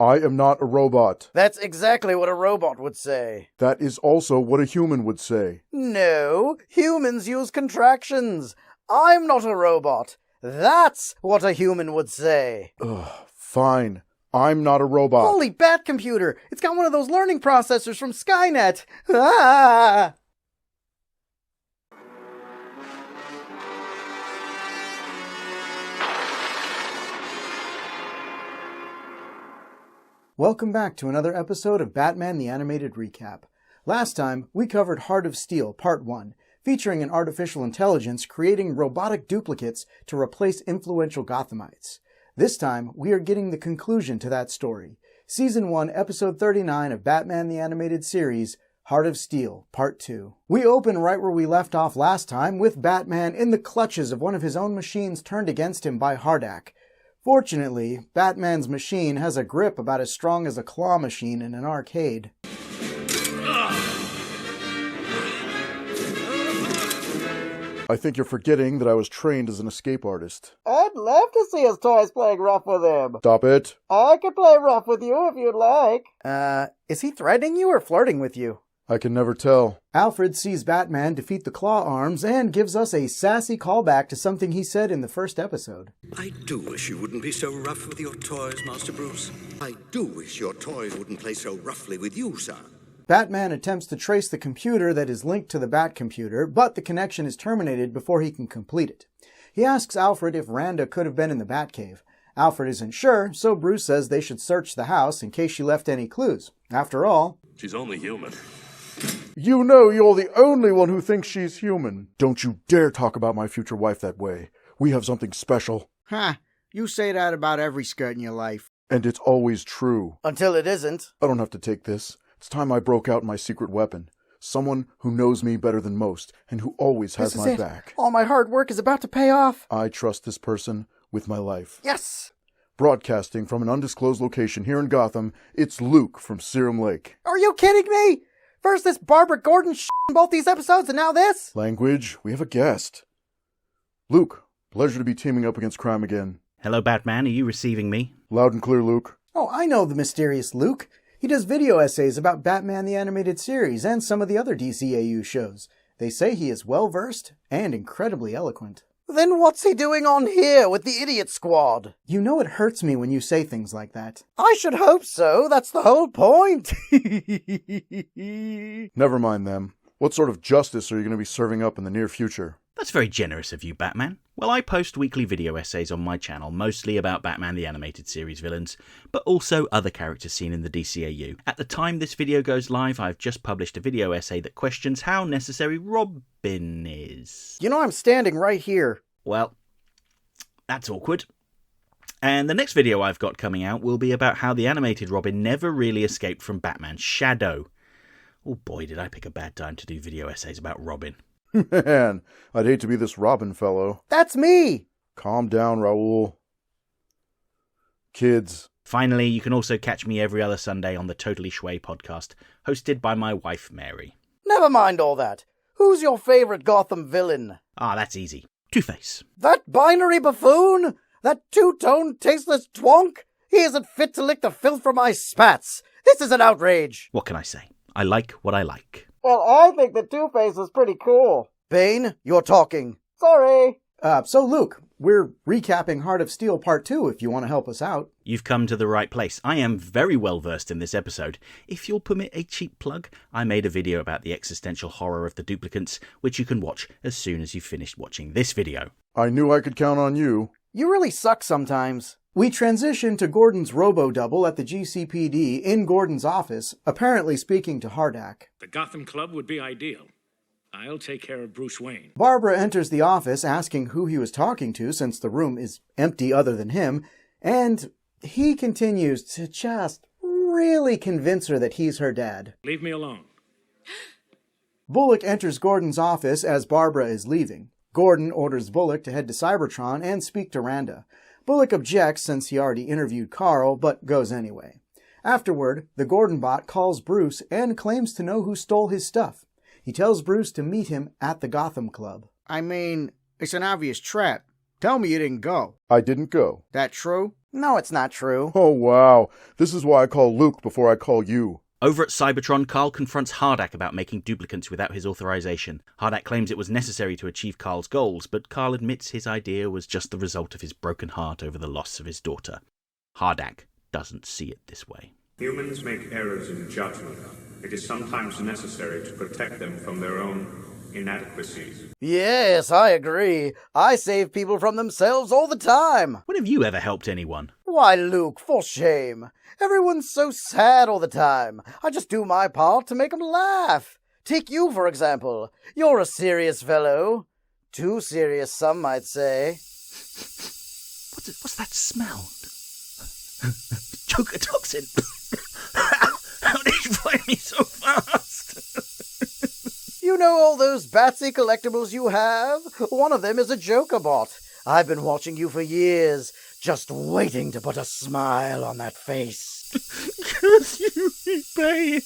I am not a robot. That's exactly what a robot would say. That is also what a human would say. No, humans use contractions. I'm not a robot. That's what a human would say. Ugh, fine. I'm not a robot. Holy bat computer! It's got one of those learning processors from Skynet! Ah! Welcome back to another episode of Batman the Animated Recap. Last time, we covered Heart of Steel Part 1, featuring an artificial intelligence creating robotic duplicates to replace influential Gothamites. This time, we are getting the conclusion to that story. Season 1, Episode 39 of Batman the Animated Series, Heart of Steel, Part 2. We open right where we left off last time, with Batman in the clutches of one of his own machines turned against him by Hardac. Fortunately, Batman's machine has a grip about as strong as a claw machine in an arcade. I think you're forgetting that I was trained as an escape artist. I'd love to see his toys playing rough with him. Stop it. I could play rough with you if you'd like. Is he threatening you or flirting with you? I can never tell. Alfred sees Batman defeat the Claw Arms and gives us a sassy callback to something he said in the first episode. I do wish you wouldn't be so rough with your toys, Master Bruce. I do wish your toys wouldn't play so roughly with you, sir. Batman attempts to trace the computer that is linked to the Bat computer, but the connection is terminated before he can complete it. He asks Alfred if Randa could have been in the Batcave. Alfred isn't sure, so Bruce says they should search the house in case she left any clues. After all, she's only human. You know you're the only one who thinks she's human. Don't you dare talk about my future wife that way. We have something special. Ha! You say that about every skirt in your life. And it's always true. Until it isn't. I don't have to take this. It's time I broke out my secret weapon. Someone who knows me better than most, and who always has my back. All my hard work is about to pay off. I trust this person with my life. Yes! Broadcasting from an undisclosed location here in Gotham, it's Luke from Serum Lake. Are you kidding me? First this Barbara Gordon in both these episodes, and now this? Language, we have a guest. Luke, pleasure to be teaming up against crime again. Hello, Batman. Are you receiving me? Loud and clear, Luke. Oh, I know the mysterious Luke. He does video essays about Batman the Animated Series and some of the other DCAU shows. They say he is well-versed and incredibly eloquent. Then what's he doing on here with the Idiot Squad? You know it hurts me when you say things like that. I should hope so. That's the whole point. Never mind them. What sort of justice are you going to be serving up in the near future? That's very generous of you, Batman. Well, I post weekly video essays on my channel, mostly about Batman the Animated Series villains, but also other characters seen in the DCAU. At the time this video goes live, I've just published a video essay that questions how necessary Robin is. You know I'm standing right here. Well, that's awkward. And the next video I've got coming out will be about how the animated Robin never really escaped from Batman's shadow. Oh boy, did I pick a bad time to do video essays about Robin. Man, I'd hate to be this Robin fellow. That's me! Calm down, Raoul. Kids. Finally, you can also catch me every other Sunday on the Totally Shway podcast, hosted by my wife, Mary. Never mind all that. Who's your favorite Gotham villain? Ah, that's easy. Two-Face. That binary buffoon? That two-tone tasteless twonk? He isn't fit to lick the filth from my spats. This is an outrage. What can I say? I like what I like. Well, I think the Two-Face is pretty cool. Bane, you're talking. Sorry. So Luke, we're recapping Heart of Steel Part 2 if you want to help us out. You've come to the right place. I am very well versed in this episode. If you'll permit a cheap plug, I made a video about the existential horror of the duplicates, which you can watch as soon as you've finished watching this video. I knew I could count on you. You really suck sometimes. We transition to Gordon's robo-double at the GCPD in Gordon's office, apparently speaking to Hardac. The Gotham Club would be ideal. I'll take care of Bruce Wayne. Barbara enters the office asking who he was talking to since the room is empty other than him, and he continues to just really convince her that he's her dad. Leave me alone. Bullock enters Gordon's office as Barbara is leaving. Gordon orders Bullock to head to Cybertron and speak to Randa. Bullock objects since he already interviewed Carl, but goes anyway. Afterward, the Gordon bot calls Bruce and claims to know who stole his stuff. He tells Bruce to meet him at the Gotham Club. I mean, it's an obvious trap. Tell me you didn't go. I didn't go. That true? No, it's not true. Oh, wow. This is why I call Luke before I call you. Over at Cybertron, Carl confronts Hardac about making duplicates without his authorization. Hardac claims it was necessary to achieve Carl's goals, but Carl admits his idea was just the result of his broken heart over the loss of his daughter. Hardac doesn't see it this way. Humans make errors in judgment. It is sometimes necessary to protect them from their own inadequacies. Yes, I agree. I save people from themselves all the time. When have you ever helped anyone? Why, Luke, for shame. Everyone's so sad all the time. I just do my part to make them laugh. Take you, for example. You're a serious fellow. Too serious, some might say. What's that smell? Joker toxin. How did you find me so fast? You know all those Batsy collectibles you have? One of them is a Joker bot. I've been watching you for years, just waiting to put a smile on that face. 'Cause you be Bane.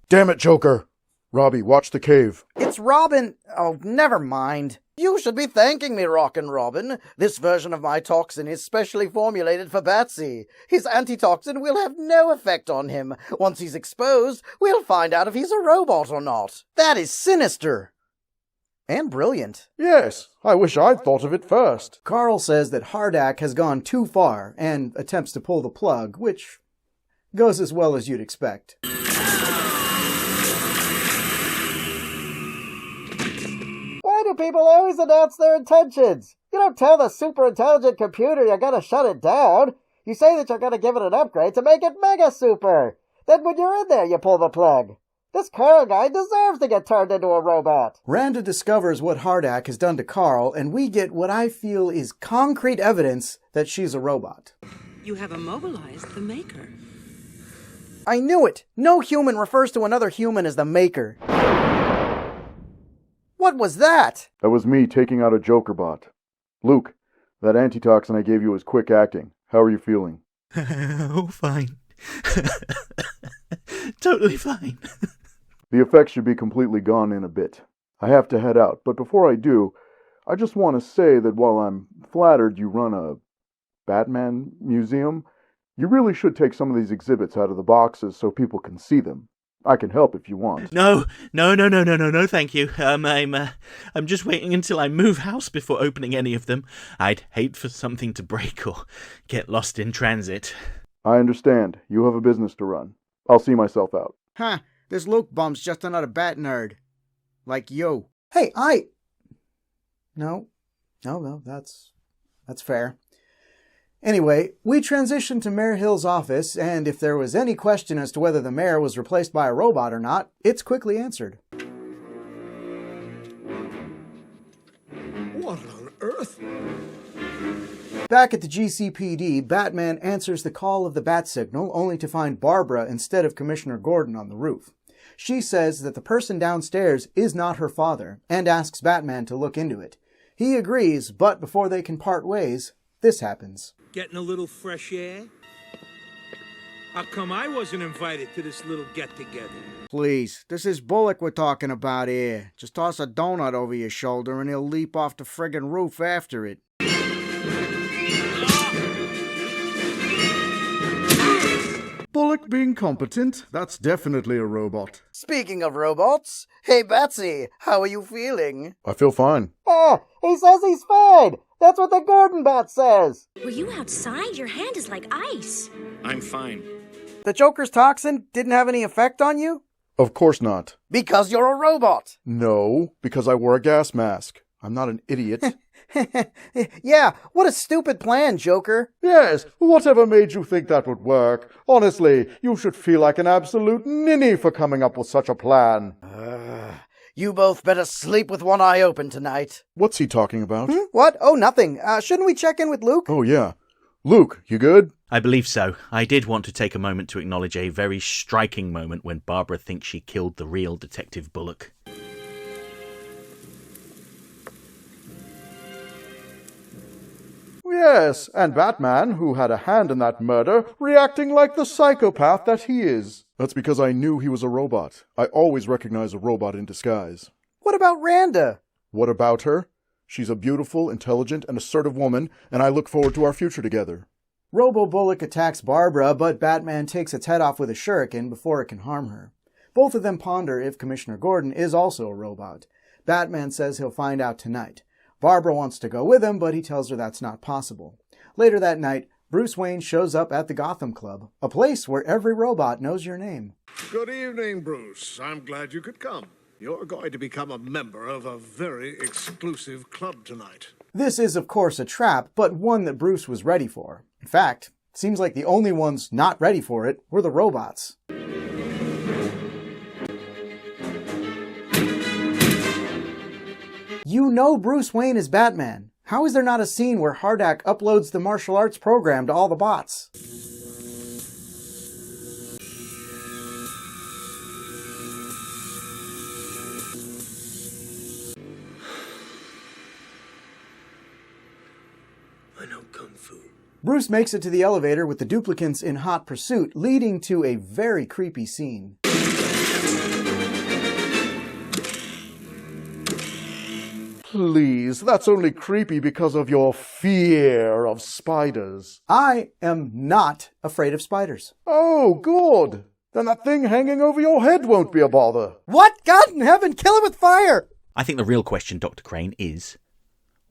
Damn it, Joker. Robbie, watch the cave. It's Robin. Oh, never mind. You should be thanking me, Rockin' Robin. This version of my toxin is specially formulated for Batsy. His antitoxin will have no effect on him. Once he's exposed, we'll find out if he's a robot or not. That is sinister. And brilliant. Yes, I wish I'd thought of it first. Carl says that Hardac has gone too far and attempts to pull the plug, which goes as well as you'd expect. Why do people always announce their intentions? You don't tell the super intelligent computer you're gonna shut it down. You say that you're gonna give it an upgrade to make it mega super. Then when you're in there, you pull the plug. This Carl guy deserves to get turned into a robot. Randa discovers what Hardac has done to Carl, and we get what I feel is concrete evidence that she's a robot. You have immobilized the Maker. I knew it! No human refers to another human as the Maker. What was that? That was me taking out a Joker bot. Luke, that antitoxin I gave you was quick acting. How are you feeling? Oh, fine. Totally fine. The effects should be completely gone in a bit. I have to head out, but before I do, I just want to say that while I'm flattered you run a Batman museum, you really should take some of these exhibits out of the boxes so people can see them. I can help if you want. No, thank you. I'm just waiting until I move house before opening any of them. I'd hate for something to break or get lost in transit. I understand. You have a business to run. I'll see myself out. Huh, this Luke bum's just another bat nerd. Like you. Hey, No, that's fair. Anyway, we transitioned to Mayor Hill's office, and if there was any question as to whether the mayor was replaced by a robot or not, it's quickly answered. What on earth? Back at the GCPD, Batman answers the call of the bat signal, only to find Barbara instead of Commissioner Gordon on the roof. She says that the person downstairs is not her father, and asks Batman to look into it. He agrees, but before they can part ways, this happens. Getting a little fresh air? How come I wasn't invited to this little get-together? Please, this is Bullock we're talking about here. Just toss a donut over your shoulder and he'll leap off the friggin' roof after it. Bullock being competent? That's definitely a robot. Speaking of robots, hey Batsy, how are you feeling? I feel fine. Ah, he says he's fine! That's what the Gordon Bat says! Were you outside? Your hand is like ice. I'm fine. The Joker's toxin didn't have any effect on you? Of course not. Because you're a robot! No, because I wore a gas mask. I'm not an idiot. Yeah, what a stupid plan, Joker. Yes, whatever made you think that would work? Honestly, you should feel like an absolute ninny for coming up with such a plan. You both better sleep with one eye open tonight. What's he talking about? What? Oh, nothing. Shouldn't we check in with Luke? Oh, yeah. Luke, you good? I believe so. I did want to take a moment to acknowledge a very striking moment when Barbara thinks she killed the real Detective Bullock. Yes, and Batman, who had a hand in that murder, reacting like the psychopath that he is. That's because I knew he was a robot. I always recognize a robot in disguise. What about Randa? What about her? She's a beautiful, intelligent, and assertive woman, and I look forward to our future together. Robo-Bullock attacks Barbara, but Batman takes its head off with a shuriken before it can harm her. Both of them ponder if Commissioner Gordon is also a robot. Batman says he'll find out tonight. Barbara wants to go with him, but he tells her that's not possible. Later that night, Bruce Wayne shows up at the Gotham Club, a place where every robot knows your name. Good evening, Bruce. I'm glad you could come. You're going to become a member of a very exclusive club tonight. This is, of course, a trap, but one that Bruce was ready for. In fact, it seems like the only ones not ready for it were the robots. You know Bruce Wayne is Batman. How is there not a scene where Hardac uploads the martial arts program to all the bots? I know Kung Fu. Bruce makes it to the elevator with the duplicants in hot pursuit, leading to a very creepy scene. Please, that's only creepy because of your fear of spiders. I am not afraid of spiders. Oh, good. Then that thing hanging over your head won't be a bother. What? God in heaven, kill it with fire! I think the real question, Dr. Crane, is,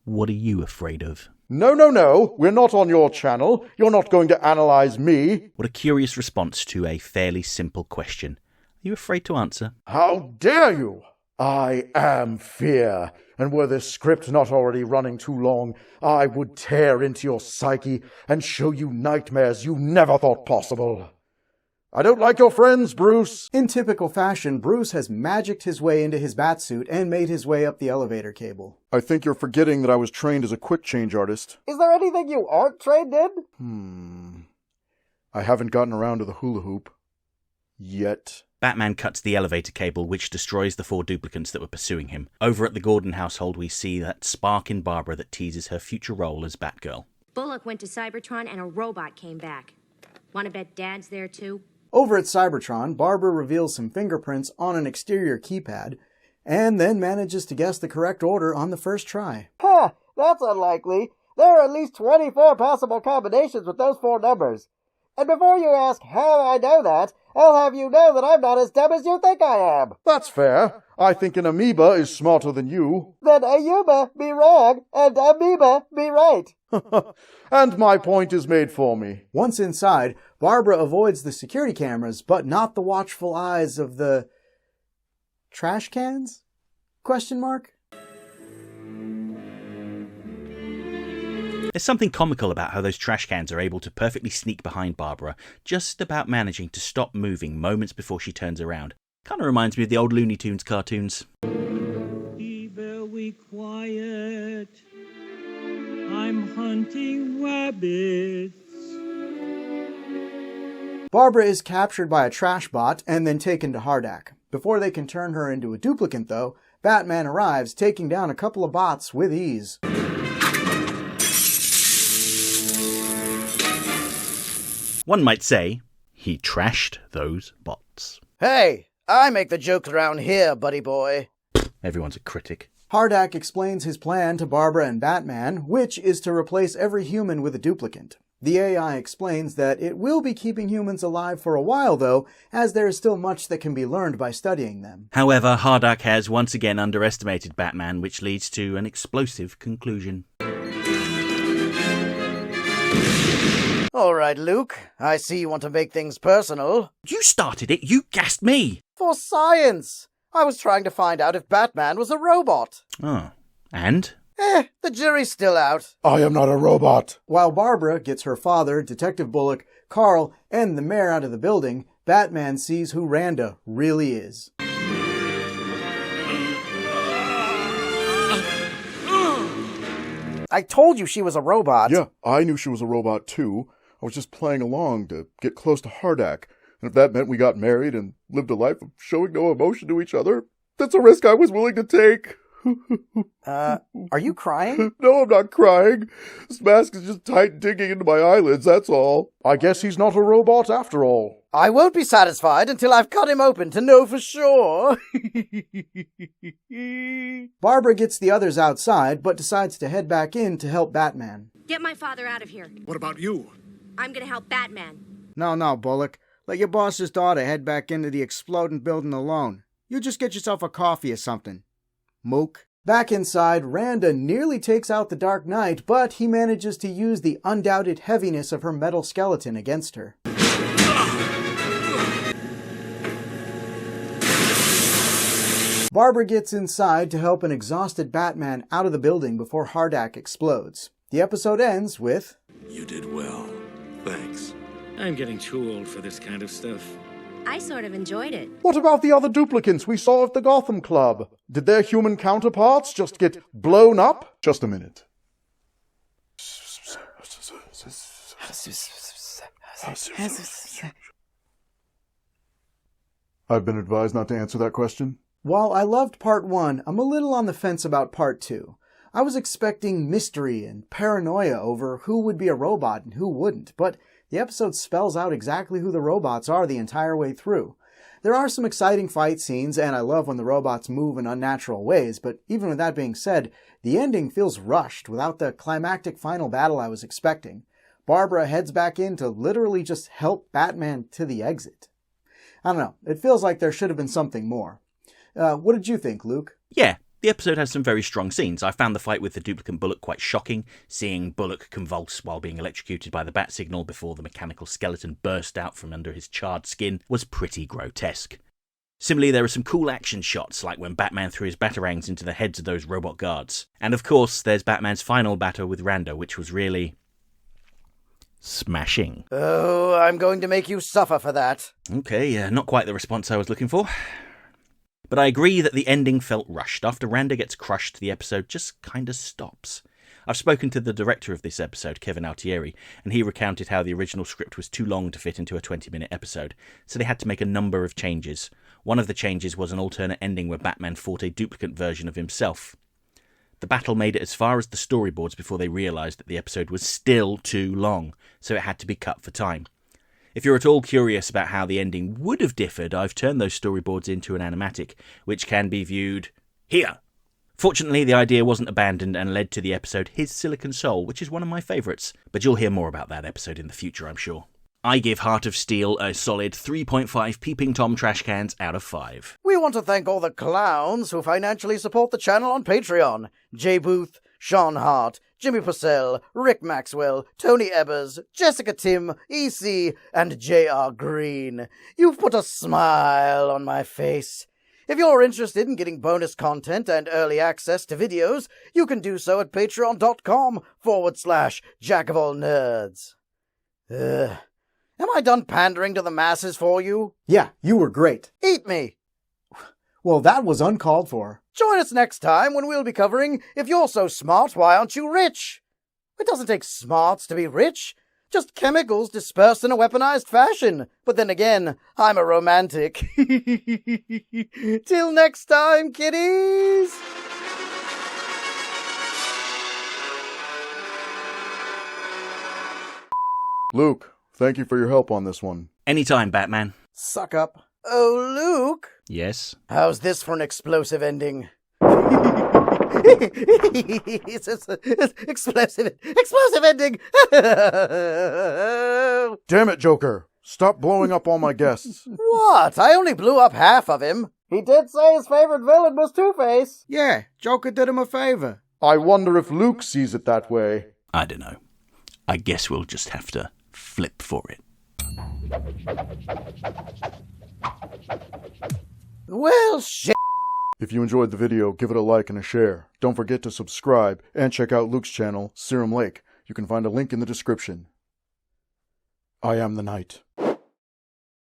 what are you afraid of? No. We're not on your channel. You're not going to analyze me. What a curious response to a fairly simple question. Are you afraid to answer? How dare you? I am fear, and were this script not already running too long, I would tear into your psyche and show you nightmares you never thought possible. I don't like your friends, Bruce. In typical fashion, Bruce has magicked his way into his batsuit and made his way up the elevator cable. I think you're forgetting that I was trained as a quick change artist. Is there anything you aren't trained in? I haven't gotten around to the hula hoop. Yet. Batman cuts the elevator cable, which destroys the 4 duplicants that were pursuing him. Over at the Gordon household, we see that spark in Barbara that teases her future role as Batgirl. Bullock went to Cybertron and a robot came back. Want to bet Dad's there too? Over at Cybertron, Barbara reveals some fingerprints on an exterior keypad, and then manages to guess the correct order on the first try. Huh, that's unlikely. There are at least 24 possible combinations with those 4 numbers. And before you ask how I know that, I'll have you know that I'm not as dumb as you think I am. That's fair. I think an amoeba is smarter than you. Then Ayuba be wrong, and amoeba be right. And my point is made for me. Once inside, Barbara avoids the security cameras, but not the watchful eyes of the... trash cans? Question mark? There's something comical about how those trash cans are able to perfectly sneak behind Barbara, just about managing to stop moving moments before she turns around. Kind of reminds me of the old Looney Tunes cartoons. Be very quiet. I'm hunting rabbits. Barbara is captured by a trash bot and then taken to Hardac. Before they can turn her into a duplicant, though, Batman arrives, taking down a couple of bots with ease. One might say, he trashed those bots. Hey, I make the jokes around here, buddy boy. Everyone's a critic. Hardac explains his plan to Barbara and Batman, which is to replace every human with a duplicant. The AI explains that it will be keeping humans alive for a while, though, as there is still much that can be learned by studying them. However, Hardac has once again underestimated Batman, which leads to an explosive conclusion. All right, Luke. I see you want to make things personal. You started it. You gassed me. For science. I was trying to find out if Batman was a robot. Oh. And? The jury's still out. I am not a robot. While Barbara gets her father, Detective Bullock, Carl, and the mayor out of the building, Batman sees who Randa really is. I told you she was a robot. Yeah, I knew she was a robot too. I was just playing along to get close to Hardac. And if that meant we got married and lived a life of showing no emotion to each other, that's a risk I was willing to take. Are you crying? No, I'm not crying. This mask is just tight digging into my eyelids, that's all. I guess he's not a robot after all. I won't be satisfied until I've cut him open to know for sure. Barbara gets the others outside, but decides to head back in to help Batman. Get my father out of here. What about you? I'm gonna help Batman. No, Bullock. Let your boss's daughter head back into the exploding building alone. You just get yourself a coffee or something. Mook. Back inside, Randa nearly takes out the Dark Knight, but he manages to use the undoubted heaviness of her metal skeleton against her. Barbara gets inside to help an exhausted Batman out of the building before Hardac explodes. The episode ends with... You did well. Thanks. I'm getting too old for this kind of stuff. I sort of enjoyed it. What about the other duplicants we saw at the Gotham Club? Did their human counterparts just get blown up? Just a minute. I've been advised not to answer that question. While I loved Part 1, I'm a little on the fence about Part 2. I was expecting mystery and paranoia over who would be a robot and who wouldn't, but the episode spells out exactly who the robots are the entire way through. There are some exciting fight scenes, and I love when the robots move in unnatural ways, but even with that being said, the ending feels rushed without the climactic final battle I was expecting. Barbara heads back in to literally just help Batman to the exit. I don't know, it feels like there should have been something more. What did you think, Luke? Yeah, the episode has some very strong scenes. I found the fight with the duplicant Bullock quite shocking. Seeing Bullock convulse while being electrocuted by the bat signal before the mechanical skeleton burst out from under his charred skin was pretty grotesque. Similarly, there are some cool action shots, like when Batman threw his batarangs into the heads of those robot guards. And of course, there's Batman's final battle with Randa, which was really... smashing. Oh, I'm going to make you suffer for that. Okay, not quite the response I was looking for. But I agree that the ending felt rushed. After Randa gets crushed, the episode just kind of stops. I've spoken to the director of this episode, Kevin Altieri, and he recounted how the original script was too long to fit into a 20-minute episode, so they had to make a number of changes. One of the changes was an alternate ending where Batman fought a duplicate version of himself. The battle made it as far as the storyboards before they realised that the episode was still too long, so it had to be cut for time. If you're at all curious about how the ending would have differed, I've turned those storyboards into an animatic, which can be viewed here. Fortunately, the idea wasn't abandoned and led to the episode His Silicon Soul, which is one of my favourites, but you'll hear more about that episode in the future, I'm sure. I give Heart of Steel a solid 3.5 Peeping Tom trash cans out of 5. We want to thank all the clowns who financially support the channel on Patreon. Jay Booth, Sean Hart, Jimmy Purcell, Rick Maxwell, Tony Ebbers, Jessica Tim, EC, and J.R. Green. You've put a smile on my face. If you're interested in getting bonus content and early access to videos, you can do so at patreon.com/jackofallnerds. Am I done pandering to the masses for you? Yeah, you were great. Eat me! Well, that was uncalled for. Join us next time when we'll be covering If You're So Smart, Why Aren't You Rich? It doesn't take smarts to be rich. Just chemicals dispersed in a weaponized fashion. But then again, I'm a romantic. Till next time, kiddies! Luke, thank you for your help on this one. Anytime, Batman. Suck up. Oh, Luke? Yes? How's this for an explosive ending? Explosive ending! Damn it, Joker. Stop blowing up all my guests. What? I only blew up half of him. He did say his favorite villain was Two-Face. Yeah, Joker did him a favor. I wonder if Luke sees it that way. I don't know. I guess we'll just have to flip for it. Well, shit. If you enjoyed the video, give it a like and a share. Don't forget to subscribe and check out Luke's channel, Serum Lake. You can find a link in the description. I am the Knight.